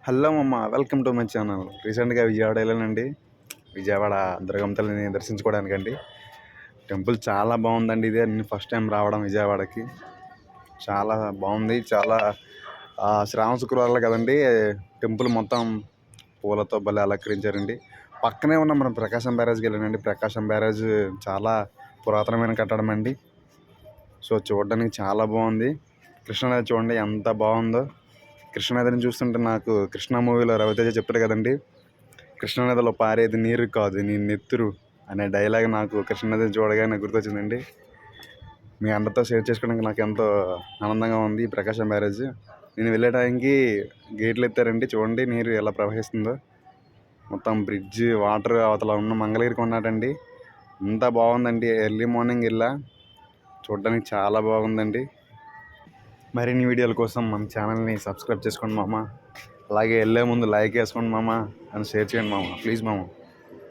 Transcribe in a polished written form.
Hello మమ్మ, welcome to my channel. రీసెంట్గా విజయవాడ వెళ్ళానండి. విజయవాడ దుర్గమ్మ తల్లిని దర్శించుకోవడానికండి. టెంపుల్ చాలా బాగుందండి. ఇదే నేను ఫస్ట్ టైం రావడం విజయవాడకి. చాలా బాగుంది. చాలా శ్రావణ శుక్రవారాలు కదండి. టెంపుల్ మొత్తం పూలతో భలే అలంకరించారండి. పక్కనే ఉన్న మనం ప్రకాశం బ్యారేజ్కి వెళ్ళానండి. ప్రకాశం బ్యారేజ్ చాలా పురాతనమైన కట్టడం అండి. సో చూడడానికి చాలా బాగుంది. కృష్ణానది చూడండి ఎంత బాగుందో. కృష్ణానదిని చూస్తుంటే నాకు కృష్ణ మూవీలో రవితేజ చెప్తారు కదండి, కృష్ణానదిలో పారేది నీరు కాదు నీ నెత్తురు అనే డైలాగ్ నాకు కృష్ణానదిని చూడగానే గుర్తొచ్చిందండి. మీ అందరితో షేర్ చేసుకోవడానికి నాకు ఎంతో ఆనందంగా ఉంది. ప్రకాశం బ్యారేజ్ నేను వెళ్ళే టైంకి గేట్లు ఎత్తారండి. చూడండి నీరు ఎలా ప్రవహిస్తుందో. మొత్తం బ్రిడ్జ్ వాటర్ అవతల ఉన్న మంగళగిరికి ఉన్నాడండి. అంతా బాగుందండి. ఎర్లీ మార్నింగ్ వెళ్ళా, చూడడానికి చాలా బాగుందండి. మరిన్ని వీడియోల కోసం మన ఛానల్ని సబ్స్క్రైబ్ చేసుకోండి మామ. అలాగే వెళ్ళే ముందు లైక్ వేసుకోండి మామ, అండ్ షేర్ చేయండి మామ, ప్లీజ్ మామ.